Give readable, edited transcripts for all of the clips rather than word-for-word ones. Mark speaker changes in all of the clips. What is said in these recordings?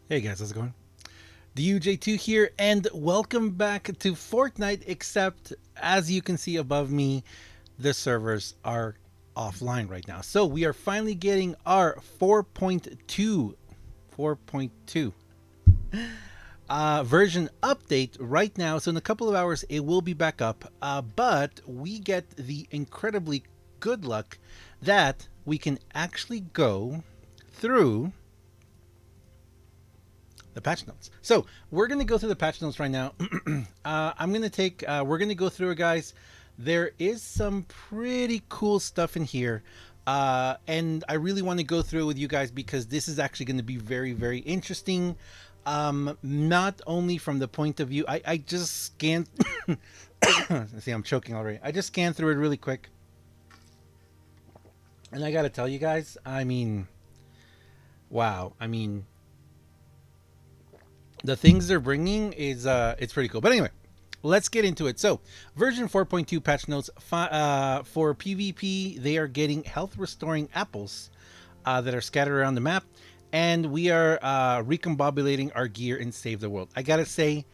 Speaker 1: Hey guys, how's it going? The UJ2 here, and welcome back to Fortnite. Except, as you can see above me, the servers are offline right now. So we are finally getting our 4.2 version update right now. So in a couple of hours, it will be back up. But we get the incredibly good luck that we can actually go through the patch notes. So we're going to go through the patch notes right now. I'm going to we're going to go through it, guys. There is some pretty cool stuff in here. And I really want to go through it with you guys because this is actually going to be very, very interesting. Not only from the point of view, I just scanned. See, I'm choking already. I just scanned through it really quick. And I got to tell you guys, I mean, wow. I mean, the things they're bringing is it's pretty cool. But anyway, let's get into it. So version 4.2 patch notes for PvP, they are getting health restoring apples that are scattered around the map, and we are recombobulating our gear and save the world. I gotta say,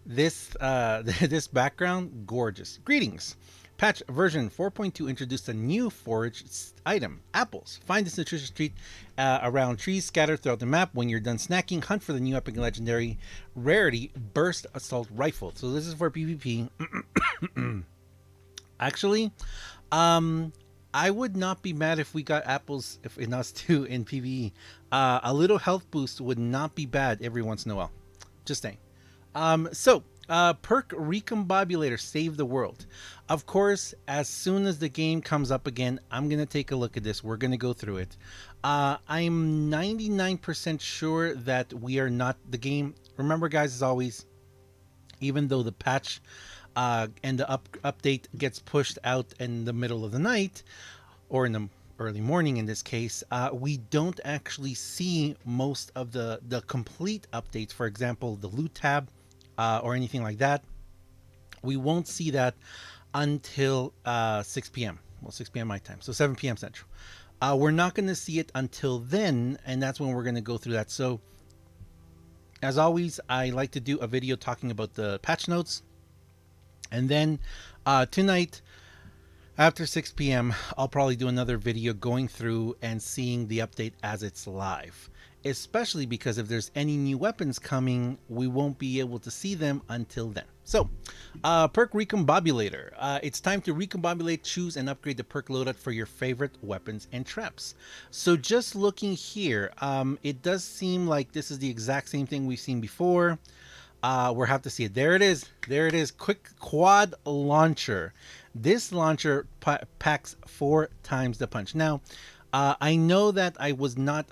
Speaker 1: this this background gorgeous. Greetings. Patch version 4.2 introduced a new forage item, apples. Find this nutritious treat around trees scattered throughout the map. When you're done snacking, hunt for the new epic and legendary Rarity Burst Assault Rifle. So this is for PvP. Actually, I would not be mad if we got apples if in us too in PvE. A little health boost would not be bad every once in a while. Just saying. Perk recombobulator save the world. Of course, as soon as the game comes up again, I'm gonna take a look at this. We're gonna go through it. I'm 99% sure that we are not the game. Remember, guys, as always, even though the patch and the update gets pushed out in the middle of the night or in the early morning in this case, we don't actually see most of the complete updates. For example, the loot tab or anything like that. We won't see that until 6 p.m. Well, 6 p.m. my time, so 7 p.m. Central. We're not going to see it until then, and that's when we're going to go through that. So, as always, I like to do a video talking about the patch notes, and then tonight, after 6 p.m., I'll probably do another video going through and seeing the update as it's live. Especially because if there's any new weapons coming, we won't be able to see them until then. So, perk recombobulator. It's time to recombobulate, choose, and upgrade the perk loadout for your favorite weapons and traps. So just looking here, it does seem like this is the exact same thing we've seen before. We'll have to see it. There it is. There it is. Quick quad launcher. This launcher packs 4 times the punch. Now, I know that I was not...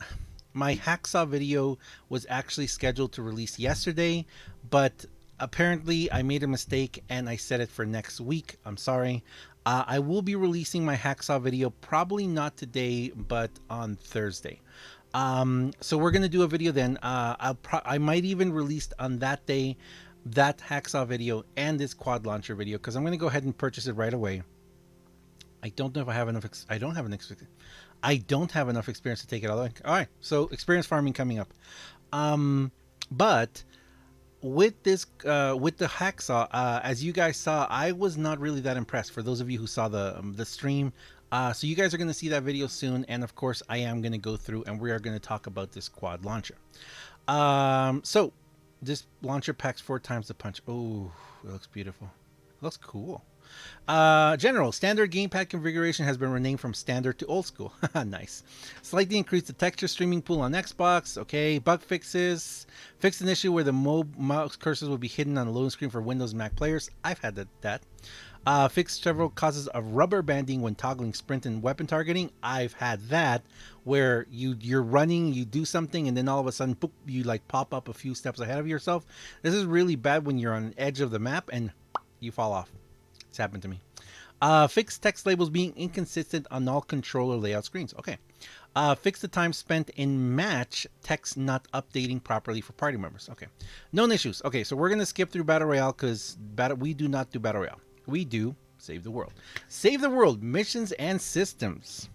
Speaker 1: My hacksaw video was actually scheduled to release yesterday, but apparently I made a mistake and I set it for next week. I'm sorry. I will be releasing my hacksaw video probably not today, but on Thursday. So we're gonna do a video then. I might even release on that day that hacksaw video and this quad launcher video because I'm gonna go ahead and purchase it right away. I don't know if I have enough. I don't have enough experience to take it all the way. All right, so experience farming coming up. But with this, with the hacksaw, as you guys saw, I was not really that impressed. For those of you who saw the stream, so you guys are going to see that video soon, and of course, I am going to go through and we are going to talk about this quad launcher. So this launcher packs 4 times the punch. Oh, it looks beautiful. It looks cool. General, standard gamepad configuration has been renamed from standard to old school. Nice. Slightly increased the texture streaming pool on Xbox. Okay. Bug fixes. Fixed an issue where the mouse cursors will be hidden on the loading screen for Windows and Mac players. I've had that. Fixed several causes of rubber banding when toggling sprint and weapon targeting. I've had that where you're running, you do something, and then all of a sudden, boop, you like pop up a few steps ahead of yourself. This is really bad when you're on the edge of the map and you fall off. It's happened to me. Fix text labels being inconsistent on all controller layout screens. Okay. Fix the time spent in match text not updating properly for party members. Okay. Known issues. Okay, so we're going to skip through Battle Royale because we do not do Battle Royale. We do Save the World. Save the World, missions and systems.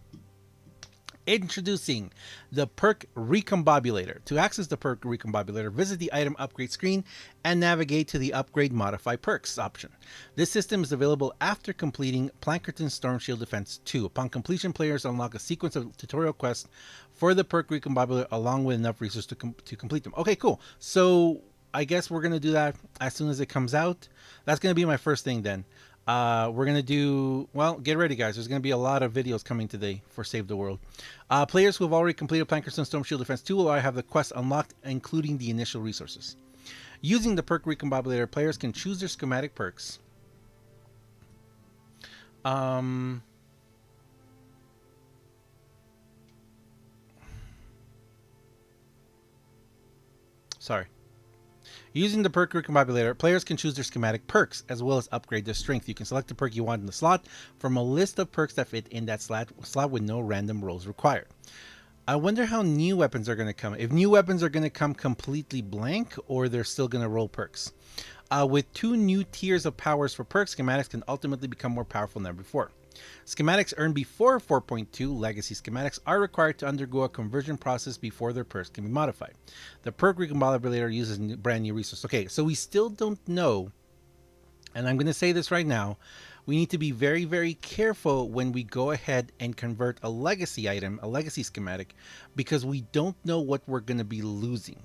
Speaker 1: Introducing the perk recombobulator. To access the perk recombobulator, visit the item upgrade screen and navigate to the upgrade modify perks option. This system is available after completing Plankerton Storm Shield Defense 2. Upon completion, players unlock a sequence of tutorial quests for the perk recombobulator along with enough resources to complete them. Okay, cool. So I guess we're going to do that as soon as it comes out. That's going to be my first thing then. We're going to do, well, get ready, guys. There's going to be a lot of videos coming today for Save the World. Players who have already completed Plankerton Storm Shield Defense 2 will already have the quest unlocked, including the initial resources. Using the perk recombobulator, players can choose their schematic perks. Sorry. Using the perk recombobulator, players can choose their schematic perks as well as upgrade their strength. You can select the perk you want in the slot from a list of perks that fit in that slot with no random rolls required. I wonder how new weapons are going to come. If new weapons are going to come completely blank or they're still going to roll perks. With 2 new tiers of powers for perks, schematics can ultimately become more powerful than before. Schematics earned before 4.2 legacy schematics are required to undergo a conversion process before their perks can be modified. The perk recombobulator uses brand new resources. Okay, so we still don't know, and I'm going to say this right now, we need to be very, very careful when we go ahead and convert a legacy item, a legacy schematic, because we don't know what we're going to be losing.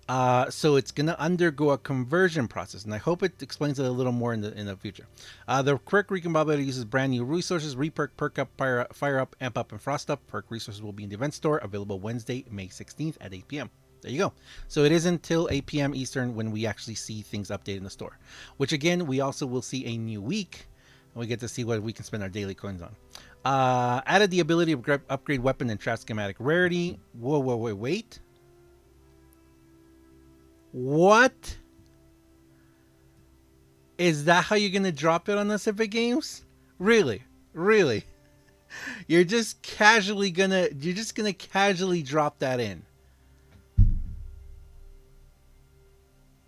Speaker 1: So it's going to undergo a conversion process, and I hope it explains it a little more in the future. The perk recombobulator uses brand new resources: re-perk, perk-up, fire-up, amp-up, and frost-up. Perk resources will be in the event store, available Wednesday, May 16th at 8 p.m. There you go. So it is until 8 p.m. Eastern when we actually see things updated in the store, which again, we also will see a new week, and we get to see what we can spend our daily coins on. Added the ability to upgrade weapon and trap schematic rarity. Whoa, wait. What? Is that how you're going to drop it on us, Epic Games? Really? You're just gonna casually drop that in.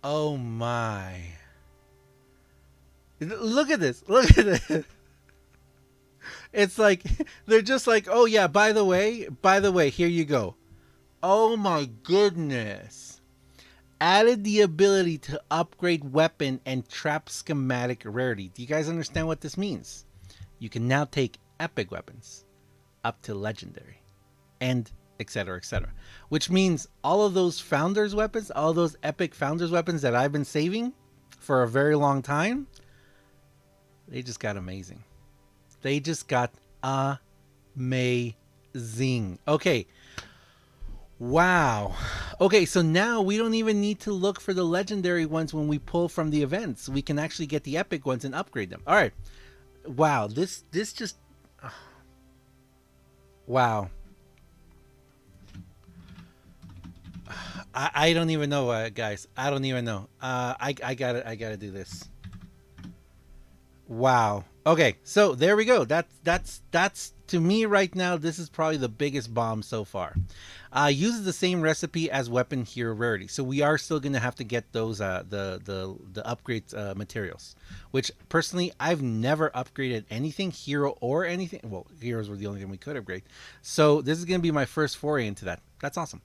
Speaker 1: Oh my. Look at this. It's like, they're just like, oh yeah, by the way, here you go. Oh my goodness. Added the ability to upgrade weapon and trap schematic rarity. Do you guys understand what this means? You can now take epic weapons up to legendary and etc. Which means all of those founders weapons, all those epic founders weapons that I've been saving for a very long time, they just got amazing. They just got amazing. Okay. Wow. Okay, so now we don't even need to look for the legendary ones when we pull from the events. We can actually get the epic ones and upgrade them. All right. Wow, this just wow. I don't even know, guys. I don't even know. I gotta do this. Wow. Okay, so there we go. That's to me right now. This is probably the biggest bomb so far. Uses the same recipe as weapon hero rarity, so we are still gonna have to get those the upgrade materials. Which personally, I've never upgraded anything hero or anything. Well, heroes were the only thing we could upgrade, so this is gonna be my first foray into that. That's awesome.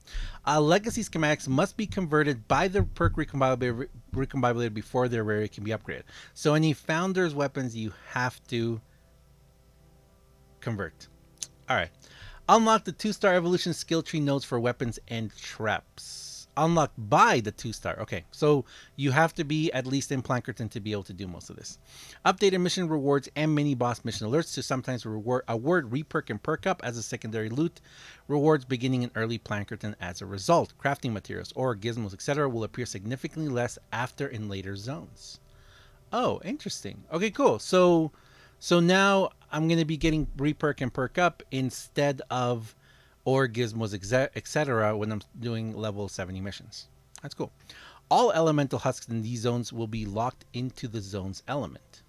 Speaker 1: Legacy schematics must be converted by the perk recombobulator before their rarity can be upgraded. So any founders weapons you have to convert. All right. Unlock the 2-star evolution skill tree nodes for weapons and traps. Unlocked by the 2-star. Okay, so you have to be at least in Plankerton to be able to do most of this. Updated mission rewards and mini boss mission alerts to sometimes award re-perk and perk-up as a secondary loot. Rewards beginning in early Plankerton as a result. Crafting materials or gizmos, etc. will appear significantly less after in later zones. Oh, interesting. Okay, cool. So now I'm going to be getting re-perk and perk-up instead of or gizmos, etc. when I'm doing level 70 missions. That's cool. All elemental husks in these zones will be locked into the zone's element.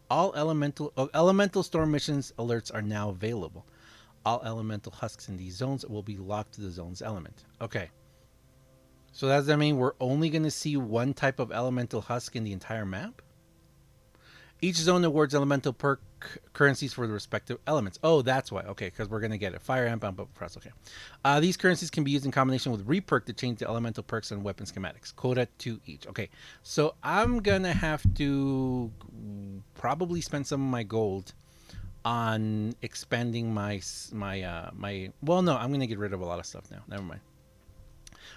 Speaker 1: All elemental storm missions alerts are now available. All elemental husks in these zones will be locked to the zone's element. Okay. So does that mean we're only going to see one type of elemental husk in the entire map? Each zone awards elemental perk currencies for the respective elements. Oh, that's why. Okay, because we're going to get it. Fire, amp, bump, press. Okay. These currencies can be used in combination with re-perk to change the elemental perks and weapon schematics. Quota 2 each. Okay, so I'm going to have to probably spend some of my gold on expanding my well, no, I'm going to get rid of a lot of stuff now. Never mind.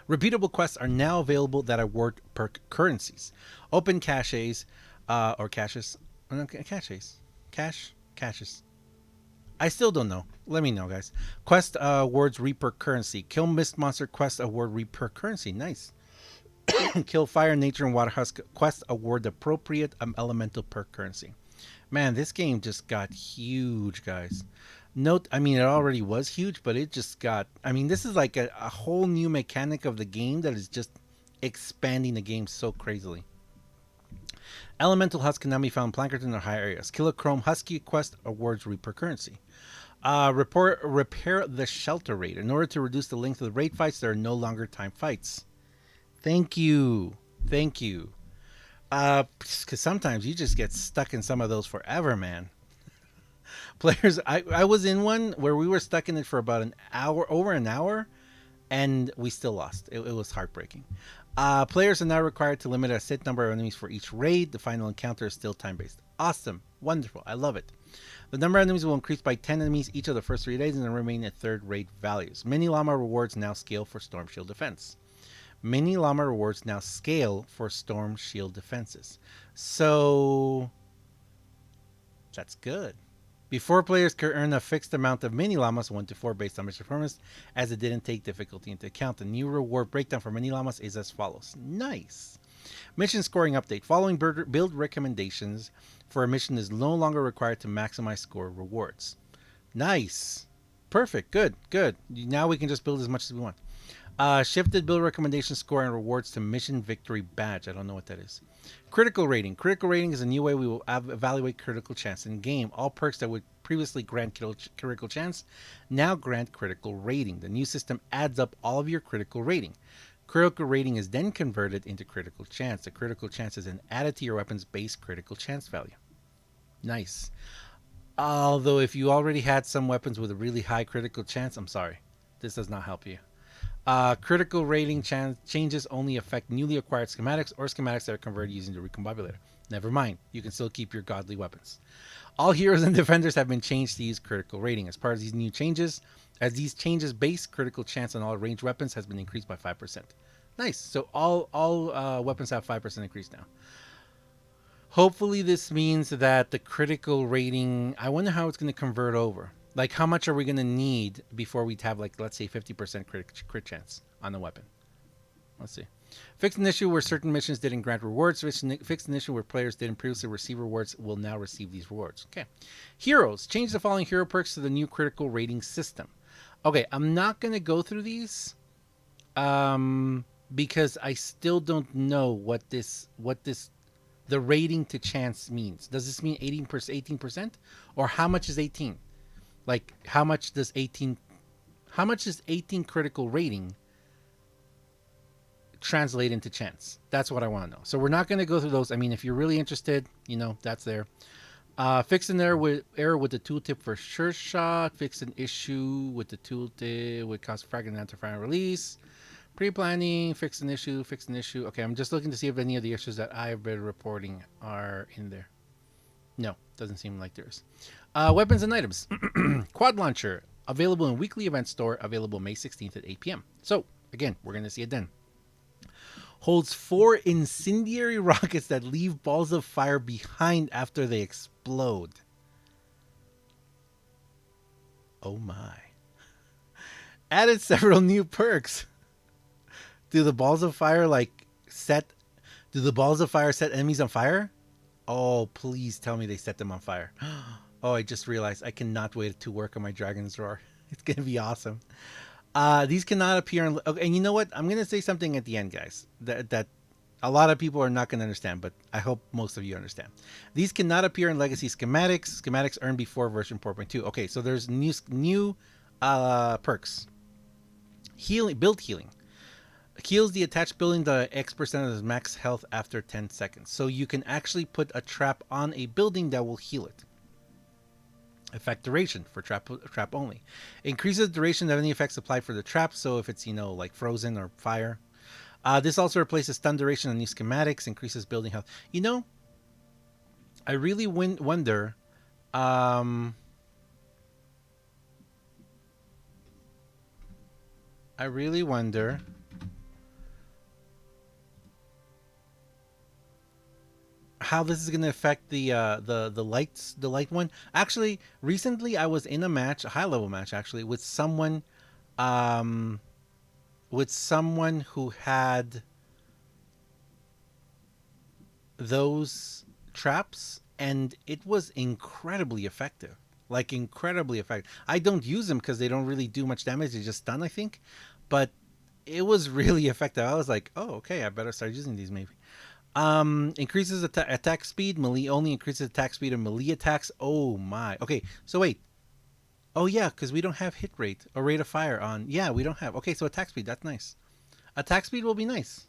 Speaker 1: Repeatable quests are now available that award perk currencies. Open caches, or caches. No, caches. Caches. I still don't know. Let me know, guys. Quest awards re-perk currency. Kill Mist Monster quest award re-perk currency. Nice. Kill Fire, Nature, and Water Husk quest award appropriate elemental perk currency. Man, this game just got huge, guys. Note, I mean, it already was huge, but it just got... I mean, this is like a whole new mechanic of the game that is just expanding the game so crazily. Elemental Husk can now be found in Plankerton or higher areas. Kilochrome Husky quest awards re-perk currency. Repair the shelter raid. In order to reduce the length of the raid fights, there are no longer time fights. Thank you. Thank you. Because sometimes you just get stuck in some of those forever, man. Players, I was in one where we were stuck in it for about an hour, over an hour, and we still lost. It was heartbreaking. Players are now required to limit a set number of enemies for each raid. The final encounter is still time-based. Awesome. Wonderful. I love it. The number of enemies will increase by 10 enemies each of the first 3 days and then remain at third raid values. Mini Llama rewards now scale for Storm Shield defense. Mini Llama rewards now scale for Storm Shield defenses. So that's good. Before, players could earn a fixed amount of mini llamas, 1 to 4, based on mission performance, as it didn't take difficulty into account. The new reward breakdown for mini llamas is as follows. Nice. Mission scoring update. Following build recommendations for a mission is no longer required to maximize score rewards. Nice. Perfect. Good. Good. Now we can just build as much as we want. Shifted build recommendation score and rewards to mission victory badge. I don't know what that is. Critical rating. Critical rating is a new way we will evaluate critical chance in game. All perks that would previously grant critical chance now grant critical rating. The new system adds up all of your critical rating. Critical rating is then converted into critical chance. The critical chance is then added to your weapon's base critical chance value. Nice. Although if you already had some weapons with a really high critical chance, I'm sorry. This does not help you. Critical rating changes only affect newly acquired schematics or schematics that are converted using the recombobulator. Never mind, you can still keep your godly weapons. All heroes and defenders have been changed to use critical rating. As part of these new changes, base critical chance on all ranged weapons has been increased by 5%. Nice. So all weapons have 5% increase now. Hopefully this means that the critical rating, I wonder how it's going to convert over. Like, how much are we going to need before we have, like, let's say 50% crit chance on the weapon? Let's see. Fixed an issue where certain missions didn't grant rewards. Fixed an issue where players didn't previously receive rewards will now receive these rewards. Okay. Heroes. Change the following hero perks to the new critical rating system. Okay, I'm not going to go through these because I still don't know what the rating to chance means. Does this mean 18%? Or how much is 18? Like, how much is 18 critical rating translate into chance? That's what I want to know. So we're not going to go through those. I mean, if you're really interested, that's there. Fix an error with the tooltip for sure shot. Fix an issue with the tooltip with cost fragment after final release. Pre-planning, fix an issue. Okay, I'm just looking to see if any of the issues that I've been reporting are in there. No, doesn't seem like there is. Weapons and items. Quad launcher, available in weekly event store, available May 16th at 8 p.m. So, again, we're going to see it then. Holds 4 incendiary rockets that leave balls of fire behind after they explode. Oh my. Added several new perks. Do the balls of fire set enemies on fire? Oh, please tell me they set them on fire. Oh, I just realized I cannot wait to work on my Dragon's Roar. It's going to be awesome. These cannot appear in... Okay, and you know what? I'm going to say something at the end, guys, that a lot of people are not going to understand, but I hope most of you understand. These cannot appear in Legacy schematics. Schematics earned before version 4.2. Okay, so there's new perks. Build healing. Heals the attached building the X% of its max health after 10 seconds. So you can actually put a trap on a building that will heal it. Effect duration for trap only. Increases the duration of any effects applied for the trap. So if it's like frozen or fire. This also replaces stun duration on new schematics. Increases building health. I really wonder. Um, I really wonder how this is going to affect the light one. Actually, recently I was in a match, a high level match actually, um with someone who had those traps, and it was incredibly effective. Like incredibly effective. I don't use them because they don't really do much damage. They just stun, I think. But it was really effective. I was like, oh, okay, I better start using these maybe. Increases attack speed. Melee only increases attack speed of melee attacks. Oh my. Okay, so wait. Oh yeah, because we don't have hit rate or rate of fire on. Yeah, we don't have. Okay, so attack speed. That's nice. Attack speed will be nice.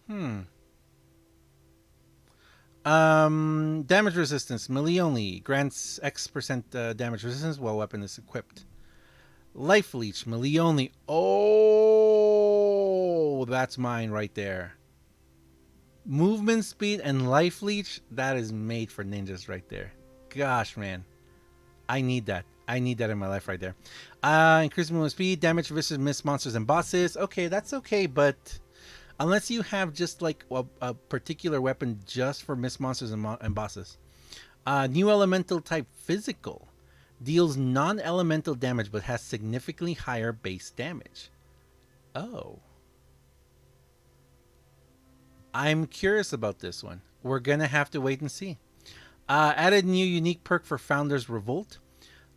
Speaker 1: Hmm. Damage resistance. Melee only grants X% damage resistance while weapon is equipped. Life leech. Melee only. Oh, that's mine right there. Movement speed and life leech. That is made for ninjas right there. Gosh, man. I need that. I need that in my life right there. Increased movement speed, damage versus missed monsters and bosses. Okay, that's okay, but unless you have just like a particular weapon just for missed monsters and bosses. New elemental type physical deals non-elemental damage but has significantly higher base damage. Oh, I'm curious about this one. We're gonna have to wait and see. Added new unique perk for Founder's Revolt.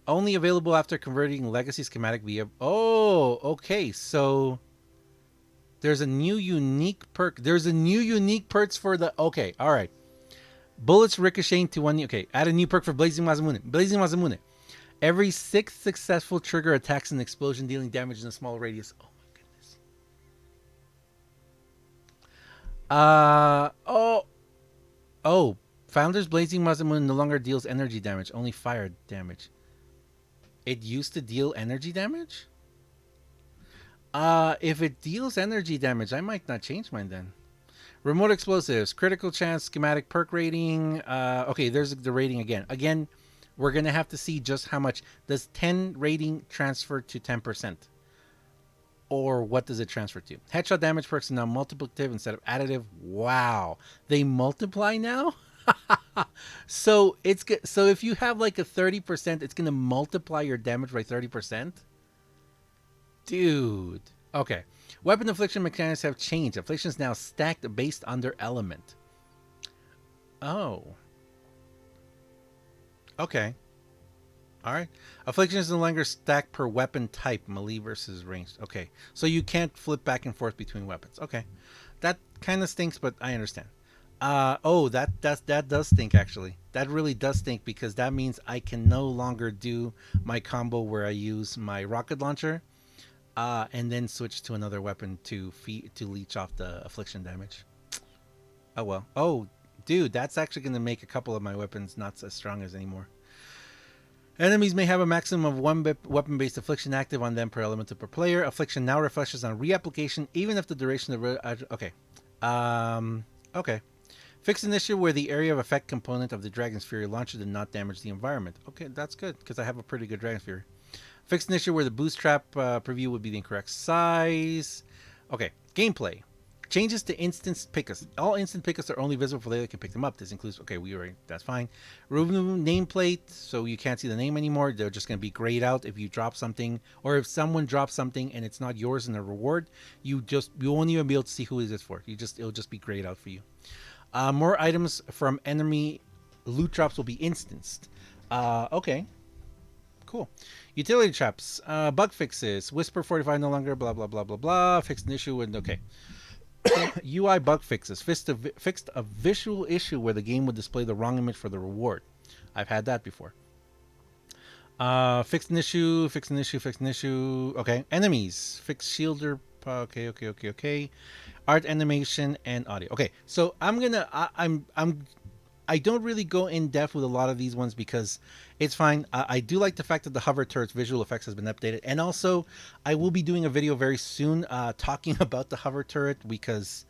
Speaker 1: Only available after converting legacy schematic via. Oh, okay. So there's a new unique perk. There's a new unique perks for the. Okay, all right. Bullets ricocheting to one. Okay, add a new perk for Blazing Masamune. Blazing Masamune. Every 6 successful trigger attacks an explosion, dealing damage in a small radius. Oh my goodness. Oh. Founder's Blazing Masamune no longer deals energy damage, only fire damage. It used to deal energy damage? If it deals energy damage, I might not change mine then. Remote explosives, critical chance, schematic perk rating. Okay, there's the rating again. Again, we're gonna have to see just how much does 10 rating transfer to 10%, or what does it transfer to? Headshot damage perks are now multiplicative instead of additive. Wow, they multiply now. So if you have like a 30%, it's gonna multiply your damage by 30%. Dude. Okay. Weapon affliction mechanics have changed. Affliction is now stacked based on their element. Oh. Okay. All right. Affliction is no longer stacked per weapon type, melee versus ranged. Okay. So you can't flip back and forth between weapons. Okay. That kind of stinks, but I understand. That does stink actually. That really does stink because that means I can no longer do my combo where I use my rocket launcher and then switch to another weapon to leech off the affliction damage. Oh well. Oh, dude, that's actually going to make a couple of my weapons not as strong as anymore. Enemies may have a maximum of one weapon-based affliction active on them per elemental per player. Affliction now refreshes on reapplication, even if the duration of okay. Okay. Fix an issue where the area of effect component of the Dragon's Fury launcher did not damage the environment. Okay, that's good because I have a pretty good Dragon's Fury. Fix an issue where the boost trap preview would be the incorrect size. Okay, gameplay. Changes to instance pickups. All instant pickups are only visible for those that can pick them up. This includes, okay, that's fine. Remove nameplate, so you can't see the name anymore. They're just going to be grayed out if you drop something, or if someone drops something and it's not yours in the reward, you won't even be able to see who it is for. It'll just be grayed out for you. More items from enemy loot drops will be instanced. Okay. Cool. Utility traps. Bug fixes. Whisper 45 no longer. Blah, blah, blah, blah, blah. Fixed an issue and okay. UI bug fixes. Fixed a visual issue where the game would display the wrong image for the reward. I've had that before. Fixed an issue. Fixed an issue. Fixed an issue. Okay. Enemies. Fixed shielder. Okay. Art, animation, and audio. Okay. So I'm I don't really go in depth with a lot of these ones because it's fine. I do like the fact that the hover turret's visual effects has been updated, and also I will be doing a video very soon talking about the hover turret because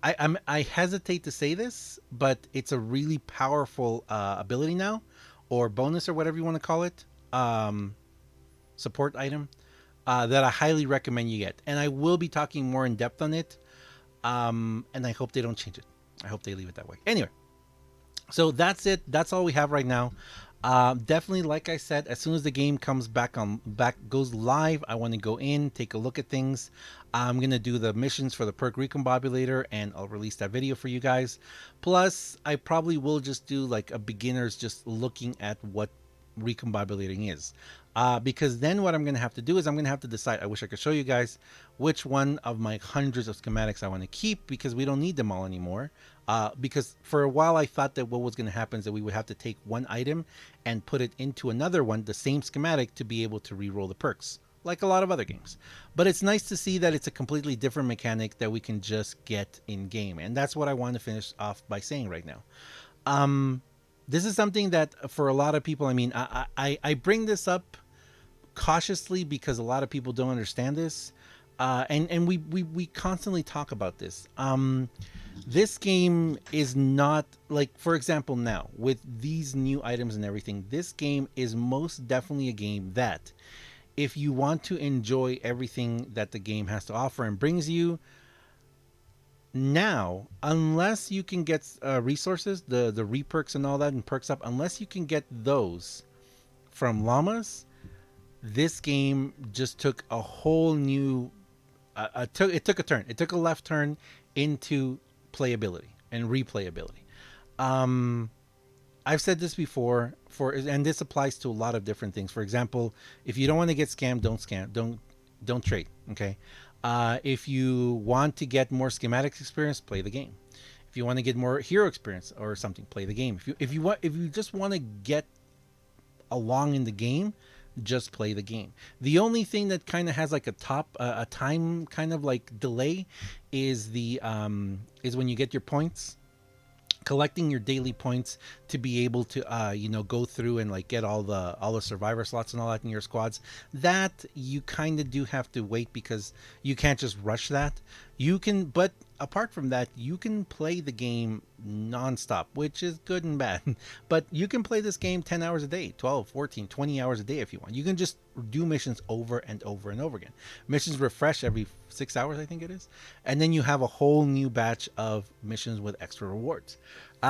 Speaker 1: I hesitate to say this, but it's a really powerful ability now, or bonus, or whatever you want to call it, support item that I highly recommend you get, and I will be talking more in depth on it. And I hope they don't change it. I hope they leave it that way. Anyway, so that's it. That's all we have right now. Definitely, like I said, as soon as the game comes back goes live, I want to go in, take a look at things. I'm gonna do the missions for the perk recombobulator, and I'll release that video for you guys. Plus, I probably will just do like a beginner's just looking at what recombobulating is. Because then what I'm going to have to do is I'm going to have to decide. I wish I could show you guys which one of my hundreds of schematics I want to keep, because we don't need them all anymore. Because for a while I thought that what was going to happen is that we would have to take one item and put it into another one, the same schematic, to be able to re-roll the perks, like a lot of other games. But it's nice to see that it's a completely different mechanic that we can just get in game. And that's what I want to finish off by saying right now. This is something that for a lot of people, I mean, I bring this up cautiously because a lot of people don't understand this. And we constantly talk about this. This game is not like, for example, now with these new items and everything, this game is most definitely a game that if you want to enjoy everything that the game has to offer and brings you, now, unless you can get resources, the re-perks and all that, and perks up, unless you can get those from llamas, this game just took a whole new it took a turn. It took a left turn into playability and replayability. I've said this before, and this applies to a lot of different things. For example, if you don't want to get scammed, don't scam. Don't trade. Okay. If you want to get more schematics experience, play the game. If you want to get more hero experience or something, play the game. If you just want to get along in the game, just play the game. The only thing that kind of has like a time kind of like delay is is when you get your points, collecting your daily points to be able to go through and like get all the survivor slots and all that in your squads. That you kind of do have to wait because you can't just rush that. You can, but apart from that, you can play the game nonstop, which is good and bad. But you can play this game 10 hours a day, 12, 14, 20 hours a day if you want. You can just do missions over and over and over again. Missions refresh every 6 hours, I think it is. And then you have a whole new batch of missions with extra rewards.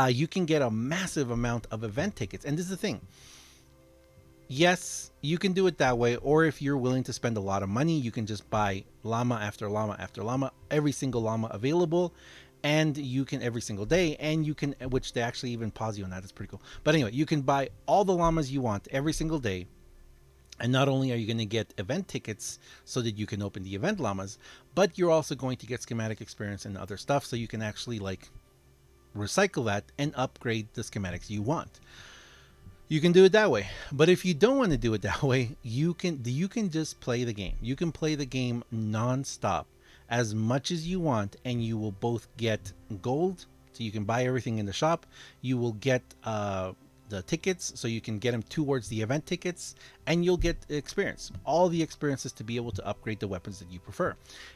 Speaker 1: You can get a massive amount of event tickets. And this is the thing. Yes, you can do it that way, or if you're willing to spend a lot of money, you can just buy llama after llama after llama, every single llama available, and you can every single day, and you can, which they actually even pause you on that. It's pretty cool. But anyway, you can buy all the llamas you want every single day, and not only are you going to get event tickets so that you can open the event llamas, but you're also going to get schematic experience and other stuff, so you can actually like recycle that and upgrade the schematics you want. You can do it that way. But if you don't want to do it that way, you can just play the game. You can play the game non-stop as much as you want, and you will both get gold, so you can buy everything in the shop. You will get the tickets, so you can get them towards the event tickets, and you'll get experience. All the experiences to be able to upgrade the weapons that you prefer.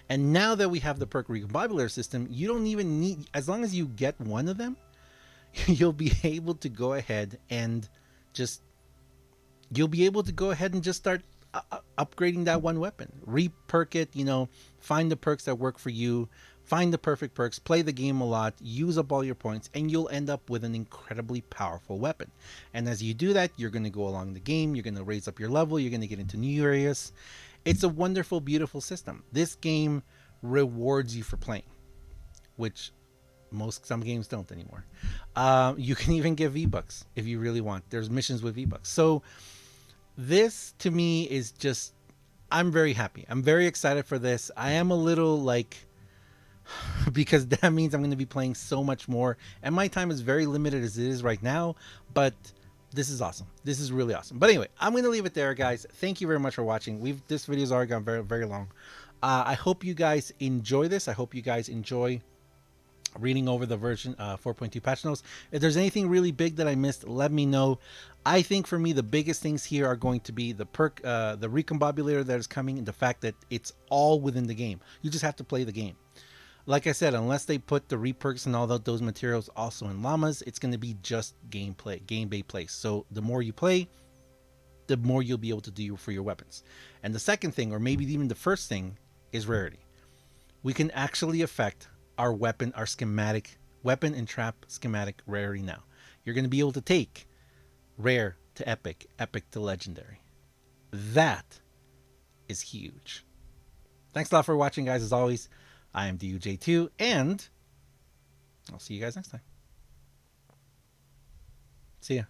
Speaker 1: And now that we have the perk recombobulator system, you don't even need, as long as you get one of them, you'll be able to go ahead and just start upgrading that one weapon, re-perk it, find the perks that work for you, find the perfect perks, play the game a lot, use up all your points, and you'll end up with an incredibly powerful weapon. And as you do that, you're going to go along the game, you're going to raise up your level, you're going to get into new areas. It's a wonderful, beautiful system. This game rewards you for playing, which some games don't anymore. You can even get V-Bucks if you really want. There's missions with V-Bucks. So this to me is just, I'm very happy. I'm very excited for this. I am a little like, because that means I'm going to be playing so much more, and my time is very limited as it is right now, but this is awesome. This is really awesome. But anyway, I'm going to leave it there, guys. Thank you very much for watching. This video's already gone very, very long. I hope you guys enjoy this. I hope you guys enjoy reading over the version 4.2 patch notes. If there's anything really big that I missed, let me know. I think for me the biggest things here are going to be the perk, the recombobulator that is coming, and the fact that it's all within the game. You just have to play the game. Like I said, unless they put the re-perks and all those materials also in llamas, it's going to be just gameplay, game-based play. So the more you play, the more you'll be able to do for your weapons. And the second thing, or maybe even the first thing, is rarity. We can actually affect our weapon, our schematic, weapon and trap schematic rarity now. You're going to be able to take rare to epic, epic to legendary. That is huge. Thanks a lot for watching, guys. As always, I am DUJ2, and I'll see you guys next time. See ya.